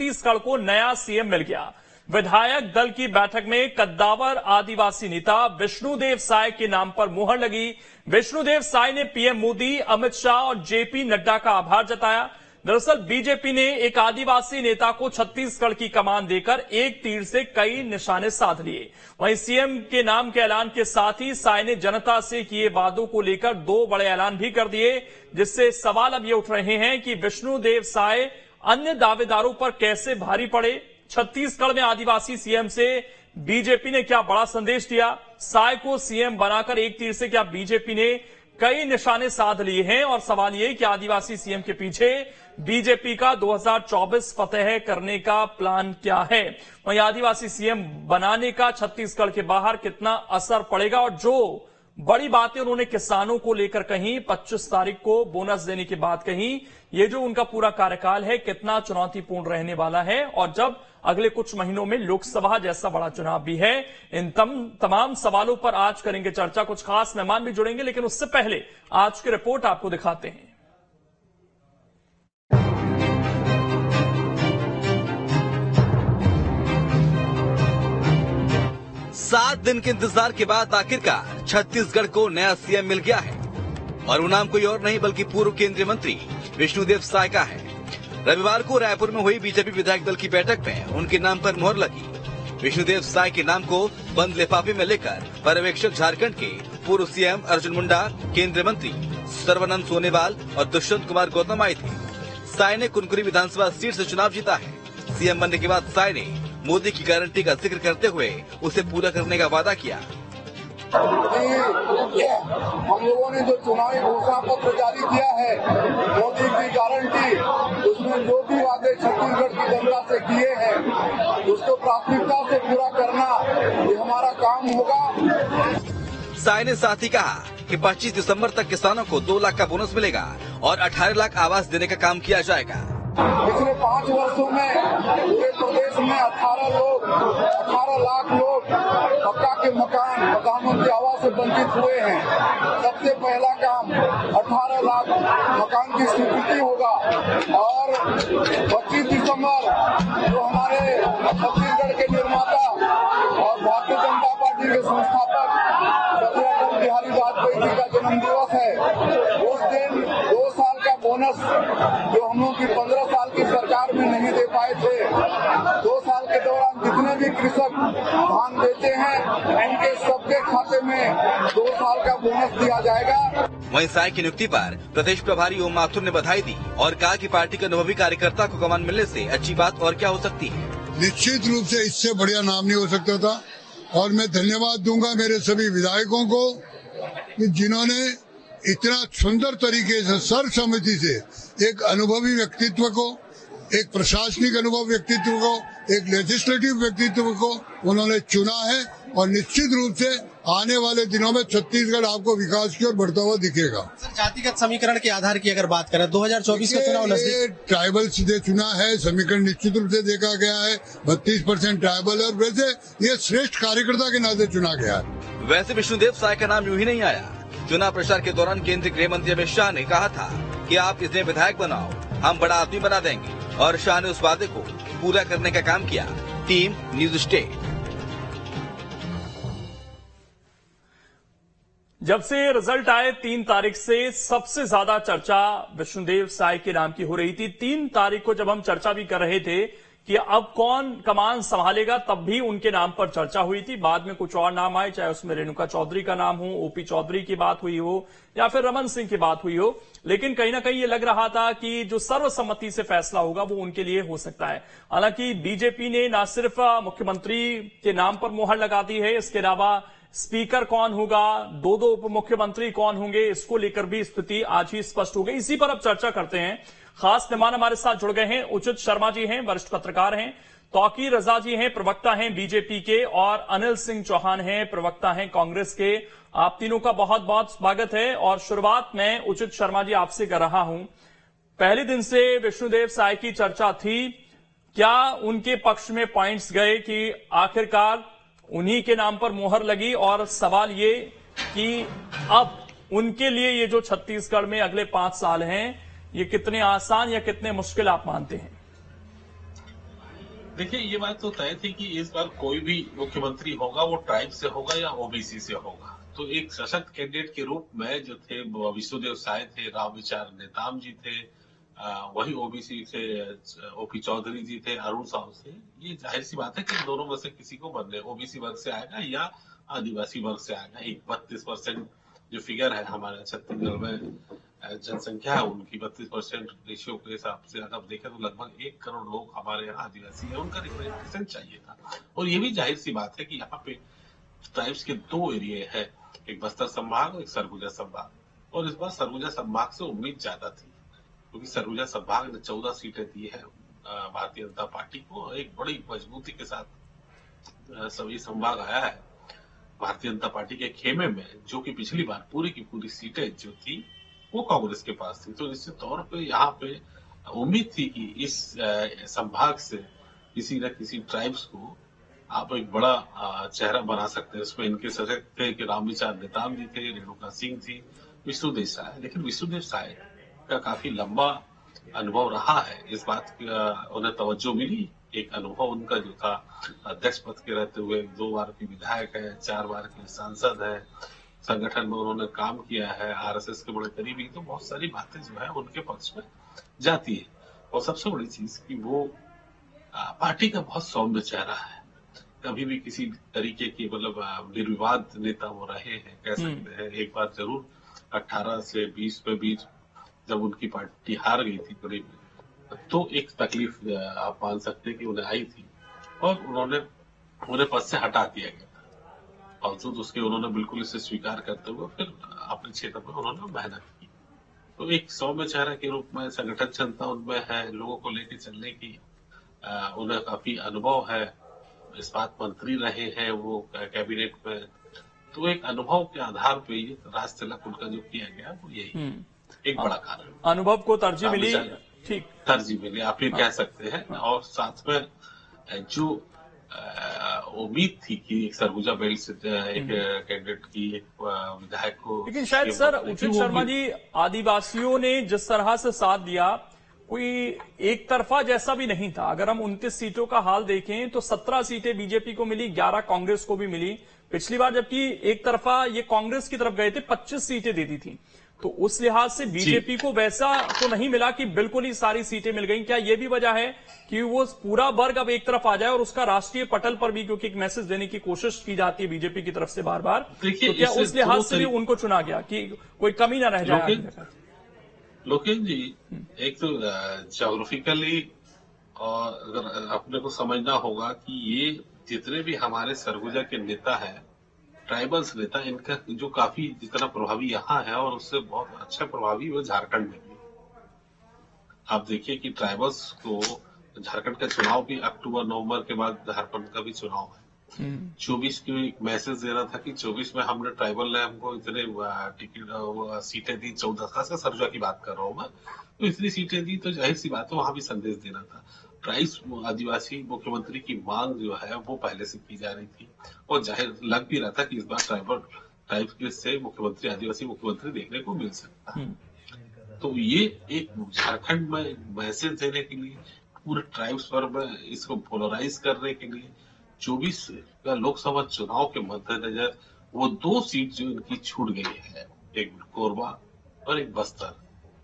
छत्तीसगढ़ को नया सीएम मिल गया। विधायक दल की बैठक में कद्दावर आदिवासी नेता विष्णुदेव साय के नाम पर मुहर लगी। विष्णुदेव साय ने पीएम मोदी, अमित शाह और जेपी नड्डा का आभार जताया। दरअसल बीजेपी ने एक आदिवासी नेता को छत्तीसगढ़ की कमान देकर एक तीर से कई निशाने साध लिए। वहीं सीएम के नाम के ऐलान के साथ ही साय ने जनता से किए वादों को लेकर 2 बड़े ऐलान भी कर दिए, जिससे सवाल अब ये उठ रहे हैं कि विष्णुदेव साय अन्य दावेदारों पर कैसे भारी पड़े। छत्तीसगढ़ में आदिवासी सीएम से बीजेपी ने क्या बड़ा संदेश दिया? साय को सीएम बनाकर एक तीर से क्या बीजेपी ने कई निशाने साध लिए हैं? और सवाल ये कि आदिवासी सीएम के पीछे बीजेपी का 2024 फतेह करने का प्लान क्या है? वहीं आदिवासी सीएम बनाने का छत्तीसगढ़ के बाहर कितना असर पड़ेगा? और जो बड़ी बातें उन्होंने किसानों को लेकर कहीं, 25 तारीख को बोनस देने की बात कही, ये जो उनका पूरा कार्यकाल है कितना चुनौतीपूर्ण रहने वाला है। और जब अगले कुछ महीनों में लोकसभा जैसा बड़ा चुनाव भी है, इन तमाम सवालों पर आज करेंगे चर्चा। कुछ खास मेहमान भी जुड़ेंगे, लेकिन उससे पहले आज की रिपोर्ट आपको दिखाते हैं। 7 दिन के इंतजार के बाद आखिरकार छत्तीसगढ़ को नया सीएम मिल गया है और वो नाम कोई और नहीं बल्कि पूर्व केंद्रीय मंत्री विष्णुदेव साय का है। रविवार को रायपुर में हुई बीजेपी विधायक दल की बैठक में उनके नाम पर मुहर लगी। विष्णुदेव साय के नाम को बंद लिफाफे में लेकर पर्यवेक्षक झारखंड के पूर्व सीएम अर्जुन मुंडा, केंद्रीय मंत्री सर्बानंद सोनोवाल और दुष्यंत कुमार गौतम आए थे। साय ने कुनकुरी विधानसभा सीट से चुनाव जीता है। सीएम बनने के बाद साय ने मोदी की गारंटी का जिक्र करते हुए उसे पूरा करने का वादा किया। हम लोगों ने जो चुनावी घोषणा पत्र जारी किया है, मोदी की गारंटी, उसमें जो भी वादे छत्तीसगढ़ की जनता से किए हैं उसको प्राथमिकता से पूरा करना ये हमारा काम होगा। साय ने साथ ही कहा कि 25 दिसंबर तक किसानों को 2 लाख का बोनस मिलेगा और 18 लाख आवास देने का काम किया जाएगा। पिछले 5 वर्षों में पूरे प्रदेश में 18 लाख लोग पक्का के मकानों की आवास से वंचित हुए हैं। सबसे पहला काम 18 लाख मकान की स्वीकृति होगा और 25 दिसंबर जो हमारे छत्तीसगढ़ के निर्माता और भारतीय जनता पार्टी के संस्थापक श्री अटल बिहारी वाजपेयी जी का जन्म दिवस है। उस दिन 2 साल का बोनस जो हम लोग की 15 साल की सरकार में नहीं दे पाए थे, 2 साल के दौरान जितने भी कृषक धान बेचे हैं उनके सबके खाते में 2 साल का बोनस दिया जाएगा। वहीं साय की नियुक्ति पर प्रदेश प्रभारी ओम माथुर ने बधाई दी और कहा कि पार्टी के अनुभवी कार्यकर्ता को कमान मिलने से अच्छी बात और क्या हो सकती है। निश्चित रूप से इससे बढ़िया नाम नहीं हो सकता था और मैं धन्यवाद दूंगा मेरे सभी विधायकों को कि जिन्होंने इतना सुंदर तरीके से सर्वसम्मति से एक अनुभवी व्यक्तित्व को, एक प्रशासनिक अनुभव व्यक्तित्व को, एक लेजिस्लेटिव व्यक्तित्व को उन्होंने चुना है और निश्चित रूप से आने वाले दिनों में छत्तीसगढ़ आपको विकास की ओर बढ़ता हुआ दिखेगा। सर, जातिगत समीकरण के आधार की अगर बात करें 2024 का चुनाव नजदीक, ट्राइबल से चुना है, समीकरण निश्चित रूप से देखा गया है, 32% ट्राइबल और वैसे ये श्रेष्ठ कार्यकर्ता के नाते चुना गया है। वैसे विष्णुदेव साय का नाम यूं ही नहीं आया। चुनाव प्रचार के दौरान केंद्रीय गृह मंत्री अमित शाह ने कहा था कि आप इन्हें विधायक बनाओ, हम बड़ा आदमी बना देंगे और शाह ने उस वादे को पूरा करने का काम किया। Team news state. जब से रिजल्ट आए 3 तारीख से सबसे ज्यादा चर्चा विष्णुदेव साय के नाम की हो रही थी। 3 तारीख को जब हम चर्चा भी कर रहे थे कि अब कौन कमान संभालेगा, तब भी उनके नाम पर चर्चा हुई थी। बाद में कुछ और नाम आए, चाहे उसमें रेणुका चौधरी का नाम हो, ओपी चौधरी की बात हुई हो या फिर रमन सिंह की बात हुई हो, लेकिन कहीं ना कहीं ये लग रहा था कि जो सर्वसम्मति से फैसला होगा वो उनके लिए हो सकता है। हालांकि बीजेपी ने न सिर्फ मुख्यमंत्री के नाम पर मुहर लगा दी है, इसके अलावा स्पीकर कौन होगा, 2 उप मुख्यमंत्री कौन होंगे, इसको लेकर भी स्थिति आज ही स्पष्ट हो गई। इसी पर अब चर्चा करते हैं। खास मेहमान हमारे साथ जुड़ गए हैं। उचित शर्मा जी हैं, वरिष्ठ पत्रकार हैं। तौकीर रजा जी हैं, प्रवक्ता हैं बीजेपी के। और अनिल सिंह चौहान हैं, प्रवक्ता हैं कांग्रेस के। आप तीनों का बहुत बहुत स्वागत है। और शुरुआत में उचित शर्मा जी आपसे कर रहा हूं। पहले दिन से विष्णुदेव साय की चर्चा थी, क्या उनके पक्ष में पॉइंट्स गए कि आखिरकार उन्हीं के नाम पर मोहर लगी? और सवाल ये कि अब उनके लिए ये जो छत्तीसगढ़ में अगले 5 साल हैं, ये कितने आसान या कितने मुश्किल आप मानते हैं? देखिए, ये बात तो तय थी कि इस बार कोई भी मुख्यमंत्री होगा वो ट्राइब से होगा या ओबीसी से होगा। तो एक सशक्त कैंडिडेट के रूप में जो थे वो विष्णुदेव साय थे, राम विचार नेताम जी थे, वही ओबीसी से ओपी चौधरी जी थे, अरुण साहू से। ये जाहिर सी बात है कि दोनों में से किसी को बनने ओबीसी वर्ग से आएगा या आदिवासी वर्ग से आएगा। एक 32% जो फिगर है हमारे छत्तीसगढ़ में जनसंख्या है उनकी 32% रेशियो के हिसाब से अगर देखें तो लगभग 1 करोड़ लोग हमारे यहाँ आदिवासी है, उनका रिप्रेजेंटेशन चाहिए था। और ये भी जाहिर सी बात है कि यहाँ पे ट्राइब्स के 2 एरिया है, एक बस्तर संभाग और एक सरगुजा संभाग। और इस बार सरगुजा संभाग से उम्मीद ज्यादा थी क्योंकि सरगुजा संभाग ने 14 सीटें दी है भारतीय जनता पार्टी को। एक बड़ी मजबूती के साथ सभी संभाग आया है भारतीय जनता पार्टी के खेमे में, जो कि पिछली बार पूरी की पूरी सीटें जो थी वो कांग्रेस के पास थी। तो निश्चित तौर पे यहाँ पे उम्मीद थी कि इस संभाग से किसी न किसी ट्राइब्स को आप एक बड़ा चेहरा बना सकते हैं। इसमें इनके सशक्त थे कि राम विचार नेताम जी थे, रेणुका सिंह थी, विष्णुदेव साय। लेकिन विष्णुदेव साय का काफी लंबा अनुभव रहा है, इस बात की उन्हें तवज्जो मिली। एक अनुभव उनका जो था अध्यक्ष पद के रहते हुए 2 बार के विधायक है, 4 बार के सांसद है, संगठन में उन्होंने काम किया है, आरएसएस के बड़े करीबी। तो बहुत सारी बातें जो है उनके पक्ष में जाती है। और सबसे बड़ी चीज कि वो पार्टी का बहुत सौम्य चेहरा है, कभी भी किसी तरीके की मतलब निर्विवाद नेता वो रहे हैं, कह सकते हैं। एक बार जरूर 18 से 20 में बीच जब उनकी पार्टी हार गई थी करीब, तो एक तकलीफ आप मान सकते हैं कि उन्हें आई थी और उन्हें पद से हटा दिया गया। बावजूद उसके उन्होंने बिल्कुल इसे स्वीकार करते हुए फिर अपने क्षेत्र में उन्होंने मेहनत की। तो एक सौम्य चेहरा के रूप में संगठन क्षमता उनमें है, लोगों को लेकर चलने की उन्हें काफी अनुभव है, इस्पात मंत्री रहे हैं वो कैबिनेट में। तो एक अनुभव के आधार पे ये राज तिलक उनका जो किया गया वो यही एक बड़ा कारण, अनुभव को तरजीह मिली। ठीक, तरजीह मिली आप ये कह सकते हैं। और साथ में जो उम्मीद थी कि एक सरगुजा बेल्ट से एक कैंडिडेट की एक विधायक को, लेकिन शायद सर उचित शर्मा जी, आदिवासियों ने जिस तरह से साथ दिया कोई एक तरफा जैसा भी नहीं था। अगर हम 29 सीटों का हाल देखें तो 17 सीटें बीजेपी को मिली, 11 कांग्रेस को भी मिली। पिछली बार जबकि एक तरफा ये कांग्रेस की तरफ गए थे, 25 सीटें दे दी थी। तो उस लिहाज से बीजेपी को वैसा तो नहीं मिला कि बिल्कुल ही सारी सीटें मिल गई। क्या ये भी वजह है कि वो पूरा वर्ग अब एक तरफ आ जाए और उसका राष्ट्रीय पटल पर भी क्योंकि एक मैसेज देने की कोशिश की जाती है बीजेपी की तरफ से बार बार, तो क्या उस लिहाज से भी उनको चुना गया कि कोई कमी ना रह जाए? लोकेश जी, एक तो ज्योग्राफिकली और अगर अपने को समझना होगा कि ये जितने भी हमारे सरगुजा के नेता है, ट्राइबल्स नेता, इनका जो काफी जितना प्रभावी यहाँ है और उससे बहुत अच्छा प्रभावी वो झारखंड में भी। आप देखिए कि ट्राइबल्स को झारखंड का चुनाव भी अक्टूबर नवंबर के बाद झारखंड का भी चुनाव है। 24 को एक मैसेज देना था कि 24 में हमने ट्राइबल ने हमको इतने टिकट सीटें दी, 14 खास कर सरगुजा की बात कर रहा हूँ मैं, तो इतनी सीटें दी तो जाहिर सी बात है वहां भी संदेश देना था। ट्राइब्स आदिवासी मुख्यमंत्री की मांग जो है वो पहले से की जा रही थी और जाहिर लग भी रहा था कि इस बार ट्राइब्स से मुख्यमंत्री आदिवासी मुख्यमंत्री देखने को मिल सकता है। तो ये एक झारखंड में मैसेज देने के लिए, पूरे ट्राइब्स पर में इसको पोलराइज करने के लिए 24 का लोकसभा चुनाव के मद्देनजर वो 2 सीट जो इनकी छूट गई है, एक कोरबा और एक बस्तर,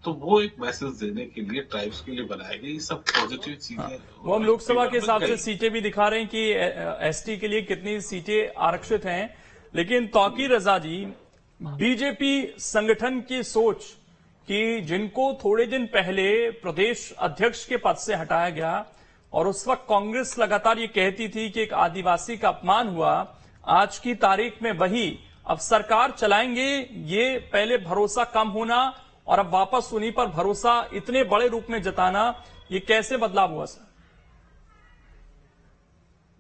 तो वो एक मैसेज देने के लिए ट्राइब्स के लिए बनाई गई सब पॉजिटिव चीजें। वो हम लोकसभा के हिसाब से सीटें भी दिखा रहे हैं कि एसटी के लिए कितनी सीटें आरक्षित हैं। लेकिन तौकीर रजा जी, बीजेपी संगठन की सोच कि जिनको थोड़े दिन पहले प्रदेश अध्यक्ष के पद से हटाया गया और उस वक्त कांग्रेस लगातार ये कहती थी कि एक आदिवासी का अपमान हुआ, आज की तारीख में वही अब सरकार चलाएंगे, ये पहले भरोसा कम होना और अब वापस उन्हीं पर भरोसा इतने बड़े रूप में जताना, ये कैसे बदलाव हुआ सर?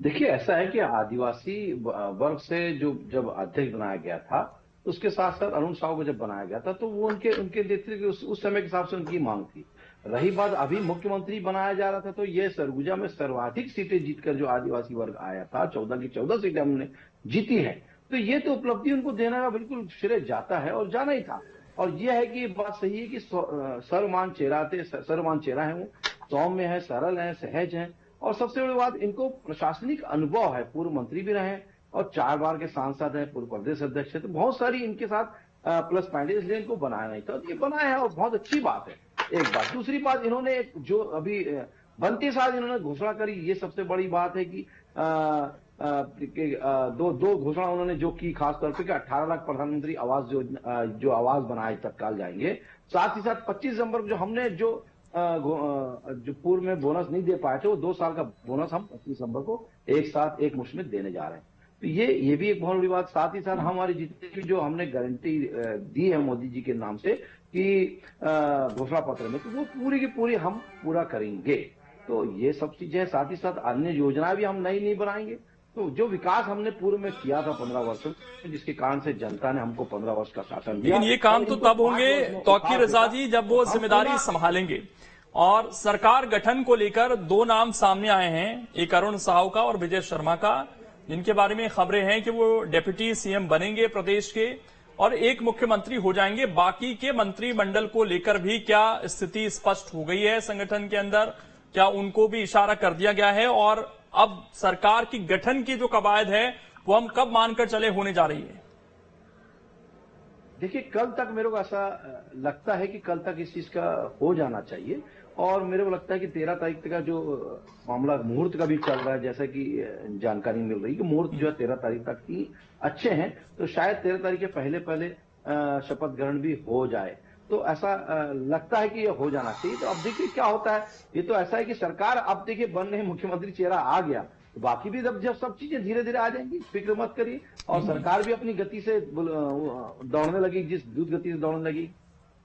देखिए, ऐसा है कि आदिवासी वर्ग से जो जब अध्यक्ष बनाया गया था, उसके साथ साथ अरुण साहू को जब बनाया गया था तो वो उनके नेतृत्व उस समय के हिसाब से उनकी मांग थी। रही बात अभी मुख्यमंत्री बनाया जा रहा था, तो ये सरगुजा में सर्वाधिक सीटें जीतकर जो आदिवासी वर्ग आया था, 14 की 14 सीटें हमने जीती है, तो ये तो उपलब्धि उनको देने का बिल्कुल श्रेय जाता है और जाना ही था। और ये है कि बात सही है कि सर्वमान चेहरा है वो, सौम्य है, सरल है, सहज है और सबसे बड़ी बात, इनको प्रशासनिक अनुभव है, पूर्व मंत्री भी रहे और 4 बार के सांसद हैं, पूर्व प्रदेश अध्यक्ष है, तो बहुत सारी इनके साथ प्लस पॉइंट है, इसलिए इनको बनाया नहीं था। ये बनाया है और बहुत अच्छी बात है, एक बात। दूसरी बात, इन्होंने जो अभी बनते साल इन्होंने घोषणा करी, ये सबसे बड़ी बात है कि दो घोषणा उन्होंने जो की, खासतौर पे कि 18 लाख प्रधानमंत्री आवास जो आवास बनाए तत्काल जाएंगे। साथ ही साथ 25 दिसंबर को जो हमने जो पूर्व में बोनस नहीं दे पाए थे, वो 2 साल का बोनस हम 25 दिसंबर को एक साथ एक मुश्त में देने जा रहे हैं। तो ये भी एक बहुत बड़ी बात। साथ ही साथ हमारी जितनी भी जो हमने गारंटी दी है मोदी जी के नाम से कि घोषणा पत्र में, तो वो पूरी की पूरी हम पूरा करेंगे। तो ये सब चीजें, साथ ही साथ अन्य योजनाएं भी हम नई बनाएंगे। तो जो विकास हमने पूर्व में किया था 15 वर्षों में, जिसके कारण से जनता ने हमको 15 वर्ष का शासन दिया। लेकिन ये काम तो तब होंगे तौकीर रजा जी जब वो जिम्मेदारी संभालेंगे। और सरकार गठन को लेकर 2 नाम सामने आए हैं, एक अरुण साहू का और विजय शर्मा का, जिनके बारे में खबरें हैं कि वो डिप्टी सीएम बनेंगे प्रदेश के और एक मुख्यमंत्री हो जाएंगे। बाकी के मंत्रिमंडल को लेकर भी क्या स्थिति स्पष्ट हो गई है संगठन के अंदर? क्या उनको भी इशारा कर दिया गया है? और अब सरकार की गठन की जो कवायद है वो हम कब मानकर चले होने जा रही है? देखिए, कल तक मेरे को ऐसा लगता है कि कल तक इस चीज का हो जाना चाहिए। और मेरे को लगता है कि 13 तारीख का जो मामला मुहूर्त का भी चल रहा है, जैसा कि जानकारी मिल रही है कि मुहूर्त जो है 13 तारीख तक की अच्छे हैं, तो शायद 13 तारीख के पहले शपथ ग्रहण भी हो जाए। तो ऐसा लगता है कि ये हो जाना चाहिए। तो अब देखिए क्या होता है। ये तो ऐसा है कि सरकार अब देखिए बन रही, मुख्यमंत्री चेहरा आ गया, तो बाकी भी जब सब चीजें धीरे धीरे आ जाएंगी, फिक्र मत करिए। और सरकार भी अपनी गति से दौड़ने लगी, जिस द्रुत गति से दौड़ने लगी।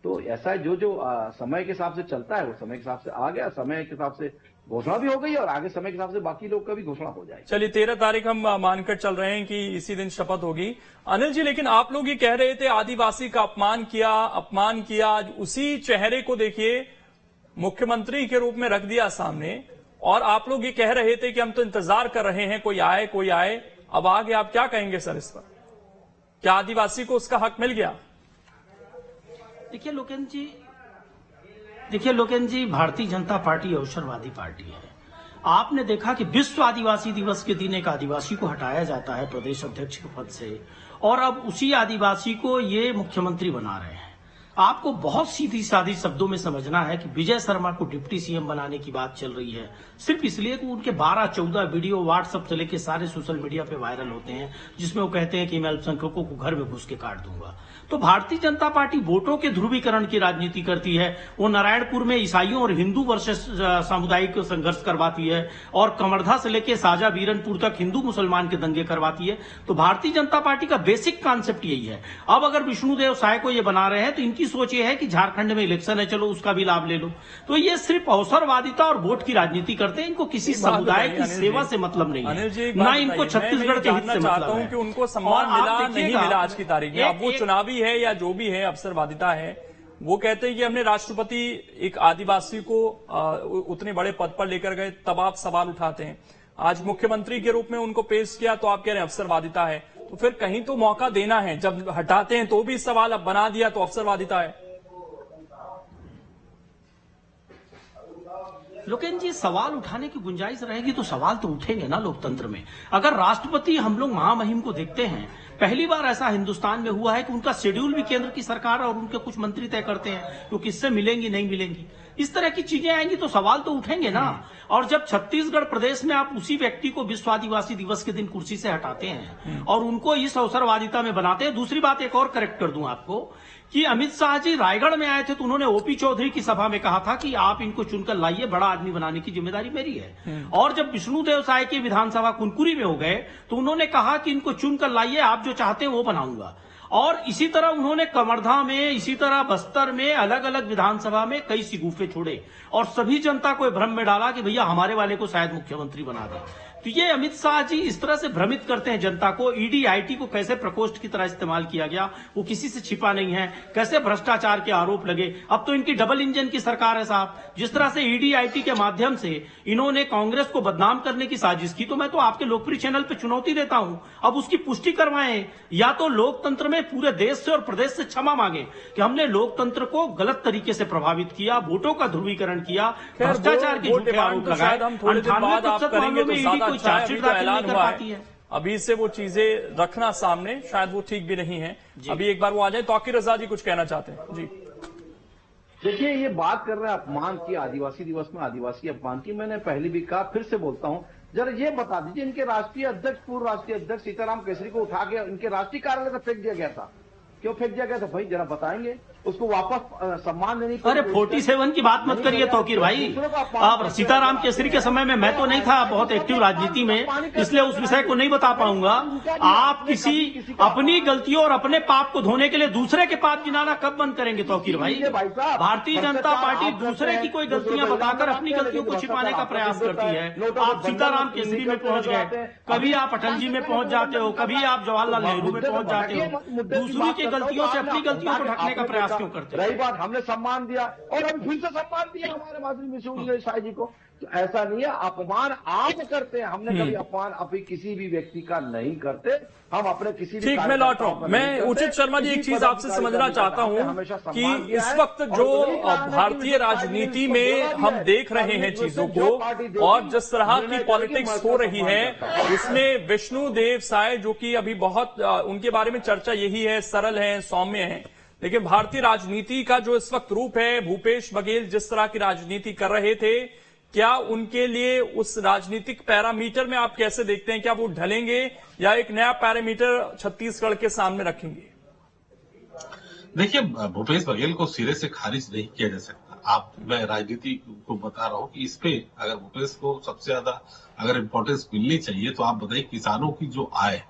तो ऐसा है, जो समय के हिसाब से चलता है वो समय के हिसाब से आ गया, समय के हिसाब से घोषणा भी हो गई और आगे समय के हिसाब से बाकी लोग का भी घोषणा हो जाएगी। चलिए, 13 तारीख हम मानकर चल रहे हैं कि इसी दिन शपथ होगी। अनिल जी, लेकिन आप लोग ये कह रहे थे आदिवासी का अपमान किया, उसी चेहरे को देखिए मुख्यमंत्री के रूप में रख दिया सामने, और आप लोग ये कह रहे थे कि हम तो इंतजार कर रहे हैं कोई आए। अब आगे आप क्या कहेंगे सर इस पर? क्या आदिवासी को उसका हक मिल गया? देखिए लोकेन जी, भारतीय जनता पार्टी अवसरवादी पार्टी है। आपने देखा कि विश्व आदिवासी दिवस के दिन एक आदिवासी को हटाया जाता है प्रदेश अध्यक्ष के पद से, और अब उसी आदिवासी को ये मुख्यमंत्री बना रहे हैं। आपको बहुत सीधी सादी शब्दों में समझना है कि विजय शर्मा को डिप्टी सीएम बनाने की बात चल रही है सिर्फ इसलिए कि उनके 12-14 वीडियो व्हाट्सएप से लेके सारे सोशल मीडिया पे वायरल होते हैं, जिसमें वो कहते हैं कि मैं अल्पसंख्यकों को घर में घुस के काट दूंगा। तो भारतीय जनता पार्टी वोटों के ध्रुवीकरण की राजनीति करती है। वो नारायणपुर में ईसाइयों और हिंदू वर्सेस सामुदायिक संघर्ष करवाती है, और कमरधा से लेके साजा बीरनपुर तक हिंदू मुसलमान के दंगे करवाती है। तो भारतीय जनता पार्टी का बेसिक कॉन्सेप्ट यही है। अब अगर विष्णुदेव साय को ये बना रहे हैं तो इनकी सोच ये है कि झारखंड में इलेक्शन है, चलो उसका भी लाभ ले लो। तो ये सिर्फ अवसरवादिता और वोट की राजनीति करते हैं। इनको किसी समुदाय की सेवा से मतलब नहीं है, ना इनको छत्तीसगढ़ के हित से मतलब है। कि उनको सम्मान मिला नहीं मिला आज की तारीख में, अब वो चुनावी है या जो भी है, अवसरवादिता है। वो कहते हैं कि हमने राष्ट्रपति एक आदिवासी को उतने बड़े पद पर लेकर गए, तब आप सवाल उठाते हैं। आज मुख्यमंत्री के रूप में उनको पेश किया तो आप कह रहे हैं अवसरवादिता है। तो फिर कहीं तो मौका देना है, जब हटाते हैं तो भी सवाल अब बना दिया तो अवसरवादिता है। लोकेन जी, सवाल उठाने की गुंजाइश रहेगी तो सवाल तो उठेंगे ना लोकतंत्र में। अगर राष्ट्रपति, हम लोग महामहिम को देखते हैं, पहली बार ऐसा हिंदुस्तान में हुआ है कि उनका शेड्यूल भी केंद्र की सरकार और उनके कुछ मंत्री तय करते हैं तो किससे मिलेंगी नहीं मिलेंगी। इस तरह की चीजें आएंगी तो सवाल तो उठेंगे ना। और जब छत्तीसगढ़ प्रदेश में आप उसी व्यक्ति को विश्व आदिवासी दिवस के दिन कुर्सी से हटाते हैं और उनको इस अवसरवादिता में बनाते हैं। दूसरी बात एक और करेक्ट कर दूं आपको कि अमित शाह जी रायगढ़ में आए थे तो उन्होंने ओपी चौधरी की सभा में कहा था कि आप इनको चुनकर लाइए, बड़ा आदमी बनाने की जिम्मेदारी मेरी है। और जब विष्णुदेव साय की विधानसभा कुनकुरी में हो गए तो उन्होंने कहा कि इनको चुनकर लाइए, आप जो चाहते हैं वो बनाऊंगा। और इसी तरह उन्होंने कमरधा में, इसी तरह बस्तर में, अलग अलग विधानसभा में कई सिगुफे छोड़े और सभी जनता को भ्रम में डाला कि भैया हमारे वाले को शायद मुख्यमंत्री बना दे। तो ये अमित शाह जी इस तरह से भ्रमित करते हैं जनता को। ईडी आईटी को कैसे प्रकोष्ठ की तरह इस्तेमाल किया गया वो किसी से छिपा नहीं है। कैसे भ्रष्टाचार के आरोप लगे। अब तो इनकी डबल इंजन की सरकार है साहब। जिस तरह से ईडी आईटी के माध्यम से इन्होंने कांग्रेस को बदनाम करने की साजिश की, तो मैं तो आपके लोकप्रिय चैनल पे चुनौती देता हूं, अब उसकी पुष्टि करवाएं, या तो लोकतंत्र में पूरे देश से और प्रदेश से क्षमा मांगे कि हमने लोकतंत्र को गलत तरीके से प्रभावित किया, वोटों का ध्रुवीकरण किया, भ्रष्टाचार के झूठे आरोप लगाए। 98% मामलों में ईडी कोई चार्जशीट दाखिल नहीं कर पाती है। अभी से वो चीजें रखना सामने शायद वो ठीक भी नहीं है। अभी एक बार वो आ जाए। तौकीर रजा जी कुछ कहना चाहते हैं जी। देखिए, ये बात कर रहे हैं अपमान की, आदिवासी दिवस में आदिवासी अपमान की। मैंने पहले भी कहा, फिर से बोलता हूं, जरा ये बता दीजिए, इनके राष्ट्रीय अध्यक्ष, पूर्व राष्ट्रीय अध्यक्ष सीताराम केसरी को उठा के इनके राष्ट्रीय कार्यालय तक फेंक दिया गया था। क्यों फेंक दिया गया था भाई, जरा बताएंगे। उसको वापस सम्मान देने की। अरे 47 की बात मत करिए तौकीर भाई। आप सीताराम केसरी के समय में मैं तो नहीं था बहुत एक्टिव राजनीति में, इसलिए उस विषय को नहीं बता पाऊंगा। आप किसी अपनी गलतियों और अपने पाप को धोने के लिए दूसरे के पाप गिनाना कब बंद करेंगे तौकीर भाई? भारतीय जनता पार्टी दूसरे की कोई गलतियां बताकर अपनी गलतियों को छिपाने का प्रयास करती है। आप सीताराम केसरी में पहुंच गए, कभी आप अटल जी में पहुंच जाते हो, कभी आप जवाहरलाल नेहरू में पहुंच जाते हो। दूसरों की गलतियों से अपनी गलतियों को ढकने का प्रयास क्यों करते हैं? रही बात, हमने सम्मान दिया और हम फिर से सम्मान दिया हमारे माधुरी मिश्र शाह जी को। तो ऐसा नहीं है, अपमान आप करते हैं। हमने कभी अपमान अभी किसी भी व्यक्ति का नहीं करते। हम अपने किसी भी ठीक, मैं लौट रहा हूं। मैं उचित शर्मा जी एक चीज आपसे समझना चाहता हूं कि इस वक्त जो भारतीय राजनीति में हम देख रहे हैं चीजों को और जिस तरह की पॉलिटिक्स हो रही है, उसमें विष्णुदेव साय जो कि अभी बहुत उनके बारे में चर्चा यही है, सरल है, सौम्य है, लेकिन भारतीय राजनीति का जो इस वक्त रूप है, भूपेश बघेल जिस तरह की राजनीति कर रहे थे, क्या उनके लिए उस राजनीतिक पैरामीटर में आप कैसे देखते हैं? क्या वो ढलेंगे या एक नया पैरामीटर छत्तीसगढ़ के सामने रखेंगे? देखिए, भूपेश बघेल को सिरे से खारिज नहीं किया जा सकता। मैं राजनीति को बता रहा हूं कि इस पे अगर भूपेश को सबसे ज्यादा अगर इम्पोर्टेंस मिलनी चाहिए तो आप बताइए, किसानों की जो आय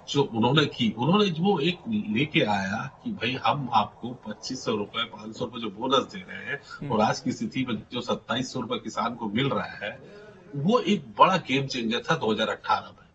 जो उन्होंने जो एक लेके आया कि भाई हम आपको 2500 रुपए 500 रुपए जो बोनस दे रहे हैं और आज की स्थिति में जो 2700 रुपए किसान को मिल रहा है, वो एक बड़ा गेम चेंजर था 2018 में।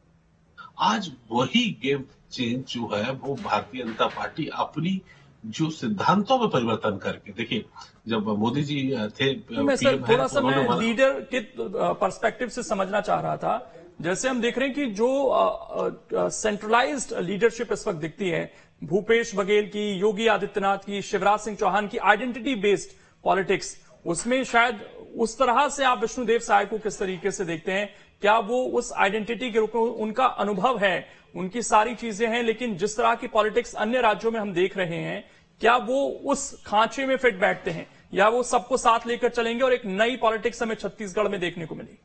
आज वही गेम चेंज जो है वो भारतीय जनता पार्टी अपनी जो सिद्धांतों में परिवर्तन करके, देखिए जब मोदी जी थे थोड़ा सा मैं लीडर के पर्सपेक्टिव से समझना चाह रहा था। जैसे हम देख रहे हैं कि जो सेंट्रलाइज्ड लीडरशिप इस वक्त दिखती है, भूपेश बघेल की, योगी आदित्यनाथ की, शिवराज सिंह चौहान की, आइडेंटिटी बेस्ड पॉलिटिक्स, उसमें शायद उस तरह से आप विष्णुदेव साय को किस तरीके से देखते हैं? क्या वो उस आइडेंटिटी के रूप में उनका अनुभव है, उनकी सारी चीजें हैं, लेकिन जिस तरह की पॉलिटिक्स अन्य राज्यों में हम देख रहे हैं, क्या वो उस खांचे में फिट बैठते हैं या वो सबको साथ लेकर चलेंगे और एक नई पॉलिटिक्स हमें छत्तीसगढ़ में देखने को मिलेगी?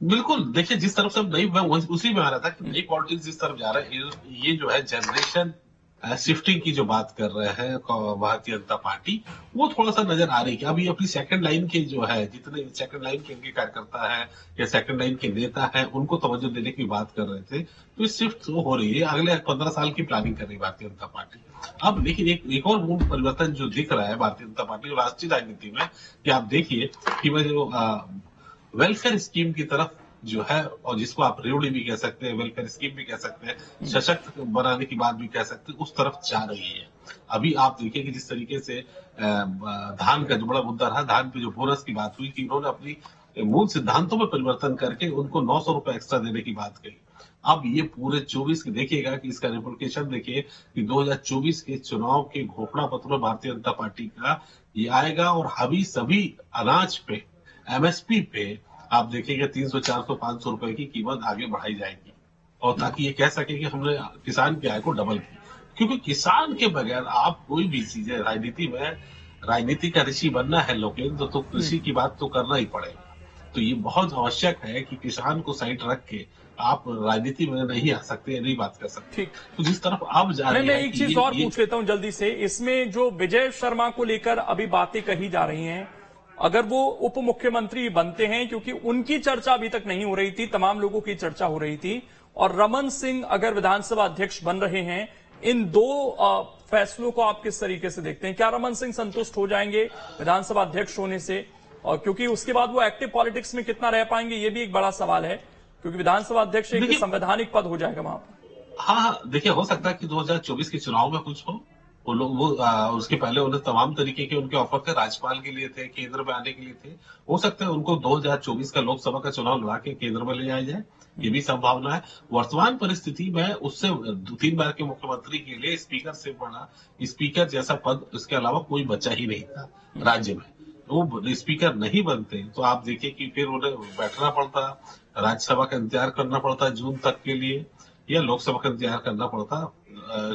बिल्कुल, देखिए जिस तरफ से मैं उसी में आ रहा था कि नई पॉलिटिक्स जिस तरफ जा रहा है, ये जो है जनरेशन शिफ्टिंग की जो बात कर रहे हैं भारतीय जनता पार्टी, वो थोड़ा सा नजर आ रही है कि अभी अपनी सेकंड लाइन के जो है, जितने सेकंड लाइन के इनके कार्यकर्ता है या सेकंड लाइन के नेता है, उनको तवज्जो देने की बात कर रहे थे। तो ये शिफ्ट हो रही है, अगले 15 साल की प्लानिंग कर रही है भारतीय जनता पार्टी। अब लेकिन एक और मूल परिवर्तन जो दिख रहा है भारतीय जनता पार्टी राष्ट्रीय राजनीति में, कि आप देखिए कि वह जो वेलफेयर स्कीम की तरफ जो है, और जिसको आप रेवड़ी भी कह सकते हैं, वेलफेयर स्कीम भी कह सकते हैं, सशक्त बनाने की बात भी कह सकते हैं, उस तरफ जा रही है। अभी आप देखिए कि जिस तरीके से धान का जो बड़ा मुद्दा रहा, धान पे जो बोनस की बात हुई कि उन्होंने अपनी मूल सिद्धांतों में परिवर्तन करके उनको 900 रुपए एक्स्ट्रा देने की बात कही। अब ये पूरे 24 के देखिएगा कि इसका रिपोर्टेशन देखिए कि 2024 के चुनाव के घोषणा पत्र में भारतीय जनता पार्टी का ये आएगा और अभी सभी अनाज पे, एमएसपी पे आप देखिएगा 300, 400, 500 रुपए की कीमत आगे बढ़ाई जाएगी, और ताकि ये कह सके कि हमने किसान की आय को डबल की। क्योंकि किसान के बगैर आप कोई भी चीजें, राजनीति में राजनीति का ऋषि बनना है लोकेंद्र, तो कृषि की बात तो करना ही पड़ेगा। तो ये बहुत आवश्यक है कि किसान को साइड रख के आप राजनीति में नहीं आ सकते, नहीं बात कर सकते। तो जिस तरफ आप जा रहे हैं, मैं एक चीज और पूछ लेता हूं जल्दी से, इसमें जो विजय शर्मा को लेकर अभी बातें कही जा रही हैं, अगर वो उप मुख्यमंत्री बनते हैं, क्योंकि उनकी चर्चा अभी तक नहीं हो रही थी, तमाम लोगों की चर्चा हो रही थी, और रमन सिंह अगर विधानसभा अध्यक्ष बन रहे हैं, इन दो फैसलों को आप किस तरीके से देखते हैं? क्या रमन सिंह संतुष्ट हो जाएंगे विधानसभा अध्यक्ष होने से? और क्योंकि उसके बाद वो एक्टिव पॉलिटिक्स में कितना रह पाएंगे, ये भी एक बड़ा सवाल है। क्योंकि विधानसभा अध्यक्ष एक संवैधानिक पद हो जाएगा वहां पर। हाँ, देखिए हो सकता है कि 2024 के चुनाव में कुछ हो, वो लोग उसके पहले उन्हें तमाम तरीके के उनके ऑफर थे, राज्यपाल के लिए थे, केंद्र में आने के लिए थे। हो सकता है उनको 2024 का लोकसभा का चुनाव लड़ा के केंद्र में ले जाया जाए, ये भी संभावना है। वर्तमान परिस्थिति में उससे 3 बार के मुख्यमंत्री के लिए स्पीकर से बड़ा स्पीकर जैसा पद इसके अलावा कोई बचा ही नहीं था राज्य में। वो स्पीकर नहीं बनते तो आप देखिए कि फिर उन्हें बैठना पड़ता, राज्यसभा का इंतजार करना पड़ता जून तक के लिए, या लोकसभा का इंतजार करना पड़ता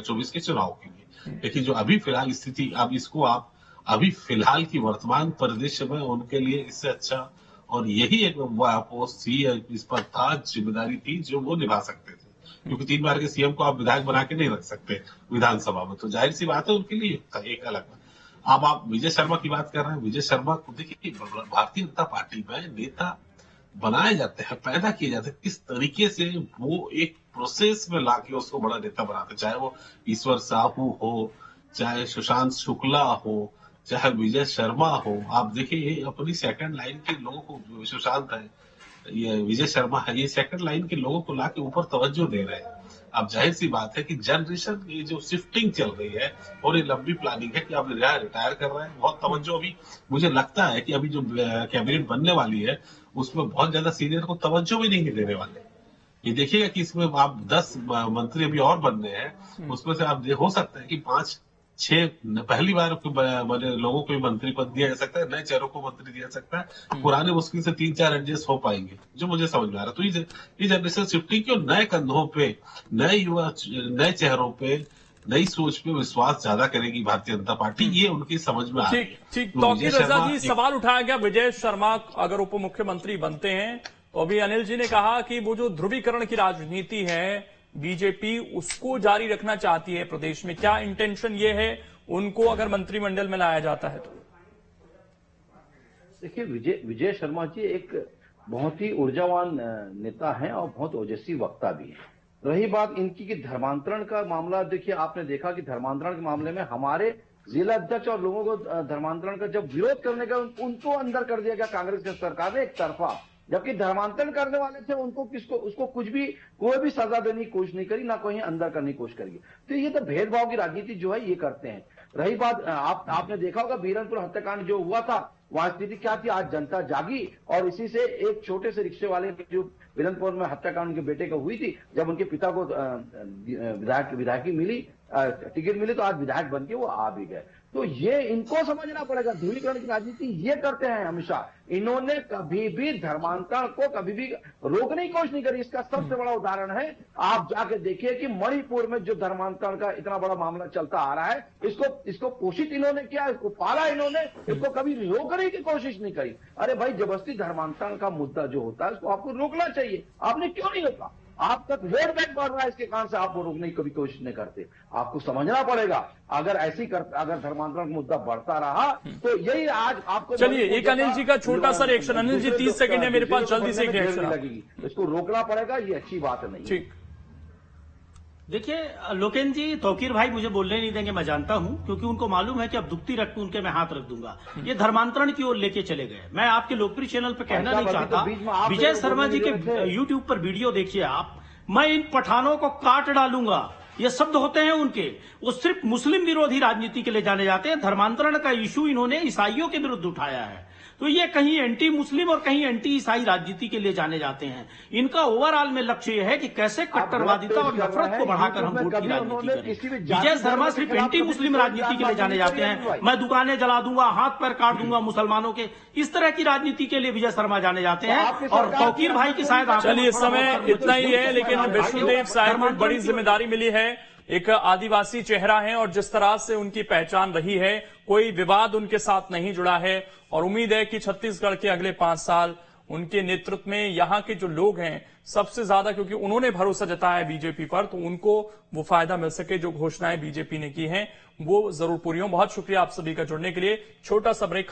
24 के चुनाव के लिए। लेकिन जो अभी फिलहाल स्थिति, अब इसको आप अभी फिलहाल की वर्तमान परिदृश्य में उनके लिए इससे अच्छा, और यही एक पोस्ट थी, इस पर था, जिम्मेदारी थी जो वो निभा सकते थे, क्योंकि 3 बार के सीएम को आप विधायक बना के नहीं रख सकते विधानसभा में, तो जाहिर सी बात है उनके लिए एक अलग। अब आप विजय शर्मा की बात कर रहे हैं, विजय शर्मा को देखिए भारतीय जनता पार्टी में नेता बनाए जाते हैं, पैदा किए जाते हैं, किस तरीके से वो एक प्रोसेस में लाके उसको बड़ा नेता बनाते, चाहे वो ईश्वर साहू हो, चाहे सुशांत शुक्ला हो, चाहे विजय शर्मा हो। आप देखिए अपनी सेकंड लाइन के लोगों को, सुशांत है, ये विजय शर्मा है, ये सेकंड लाइन के लोगों को लाके ऊपर तवज्जो दे रहे हैं। अब जाहिर सी बात है कि जनरेशन की जो शिफ्टिंग चल रही है और ये लंबी प्लानिंग है कि अब रिटायर कर रहे हैं, बहुत तवज्जो अभी मुझे लगता है कि अभी जो कैबिनेट बनने वाली है उसमें बहुत ज्यादा सीनियर को तवज्जो भी नहीं देने वाले। ये देखिएगा कि इसमें आप 10 मंत्री अभी और बनने हैं, उसमें से आप हो सकता है कि 5-6 पहली बार बने लोगों को मंत्री पद दिया जा सकता है, नए चेहरों को मंत्री दिया जा सकता है, पुराने मुश्किल से 3-4 एडजस्ट हो पाएंगे, जो मुझे समझ में आ रहा है। तो ये जनरेशन शिफ्टिंग की नए कंधों पे, नए युवा, नए चेहरों पे, नई सोच पे विश्वास ज्यादा करेगी भारतीय जनता पार्टी, ये उनकी समझ में आ रही है। ठीक। तौकीर रजा जी, सवाल उठाया गया विजय शर्मा अगर उप मुख्यमंत्री बनते हैं तो अभी अनिल जी ने कहा कि वो जो ध्रुवीकरण की राजनीति है बीजेपी उसको जारी रखना चाहती है प्रदेश में, क्या इंटेंशन ये है उनको अगर मंत्रिमंडल में लाया जाता है तो? देखिए विजय शर्मा जी एक बहुत ही ऊर्जावान नेता हैं और बहुत ओजस्वी वक्ता भी हैं। रही बात इनकी कि धर्मांतरण का मामला, देखिए आपने देखा कि धर्मांतरण के मामले में हमारे जिला अध्यक्ष और लोगों को धर्मांतरण का जब विरोध करने का उनको अंदर कर दिया गया कांग्रेस की सरकार ने एक तरफा, जबकि धर्मांतरण करने वाले थे उनको उसको कोई भी सजा देने की कोशिश नहीं करी, ना कोई अंदर करने की कोशिश करी। तो ये तो भेदभाव की राजनीति जो है ये करते हैं। रही बात आपने देखा होगा बीरनपुर हत्याकांड जो हुआ था, वहां स्थिति क्या थी, आज जनता जागी और इसी से एक छोटे से रिक्शे वाले जो बीरनपुर में हत्याकांड उनके बेटे को हुई थी, जब उनके पिता को विधायकी मिली, टिकट मिली, तो आज विधायक बन के वो आ भी गए। तो ये इनको समझना पड़ेगा, ध्रुवीकरण की राजनीति ये करते हैं हमेशा। इन्होंने कभी भी धर्मांतरण को कभी भी रोकने की कोशिश नहीं करी। इसका सबसे बड़ा उदाहरण है, आप जाके देखिए कि मणिपुर में जो धर्मांतरण का इतना बड़ा मामला चलता आ रहा है, इसको पोषित इन्होंने किया, इसको पाला इन्होंने, इसको कभी रोकने की कोशिश नहीं करी। अरे भाई, जबरदस्ती धर्मांतरण का मुद्दा जो होता है उसको आपको रोकना चाहिए, आपने क्यों नहीं रोका? आप तक वोट बैंक बढ़ रहा है, इसके कारण से आप वो रोकने की कभी कोशिश नहीं करते। आपको समझना पड़ेगा, अगर अगर धर्मांतरण का मुद्दा बढ़ता रहा तो यही आज आपको। चलिए एक अनिल जी का छोटा सा रिएक्शन, अनिल जी 30 सेकंड है मेरे पास, जल्दी से एक रिएक्शन लगेगी, इसको रोकना पड़ेगा, ये अच्छी बात नहीं। ठीक, देखिए लोकेन जी, तौकीर भाई मुझे बोलने नहीं देंगे, मैं जानता हूं, क्योंकि उनको मालूम है कि अब दुखती रख उनके मैं हाथ रख दूंगा। ये धर्मांतरण की ओर लेके चले गए। मैं आपके लोकप्रिय चैनल पे कहना नहीं चाहता, विजय शर्मा जी के यूट्यूब पर वीडियो देखिए आप, मैं इन पठानों को काट डालूंगा, ये शब्द होते हैं उनके। वो सिर्फ मुस्लिम विरोधी राजनीति के लिए जाने जाते हैं। धर्मांतरण का इशू इन्होंने ईसाइयों के विरुद्ध उठाया है, तो ये कहीं एंटी मुस्लिम और कहीं एंटी ईसाई राजनीति के लिए जाने जाते हैं। इनका ओवरऑल में लक्ष्य यह है कि कैसे कट्टरवादिता और नफरत को बढ़ाकर हम वोट की राजनीति करें। विजय शर्मा सिर्फ एंटी मुस्लिम राजनीति के लिए जाने जाते हैं, मैं दुकानें जला दूंगा, हाथ पैर काट दूंगा मुसलमानों के, इस तरह की राजनीति के लिए विजय शर्मा जाने जाते हैं। और तौकीर भाई की शायद चलिए समय इतना ही है, लेकिन विष्णुदेव साय को बड़ी जिम्मेदारी मिली है। एक आदिवासी चेहरा है और जिस तरह से उनकी पहचान रही है, कोई विवाद उनके साथ नहीं जुड़ा है और उम्मीद है कि छत्तीसगढ़ के अगले 5 साल उनके नेतृत्व में यहाँ के जो लोग हैं सबसे ज्यादा, क्योंकि उन्होंने भरोसा जताया है बीजेपी पर, तो उनको वो फायदा मिल सके। जो घोषणाएं बीजेपी ने की हैं वो जरूर पूरी हों। बहुत शुक्रिया आप सभी का जुड़ने के लिए। छोटा सा ब्रेक।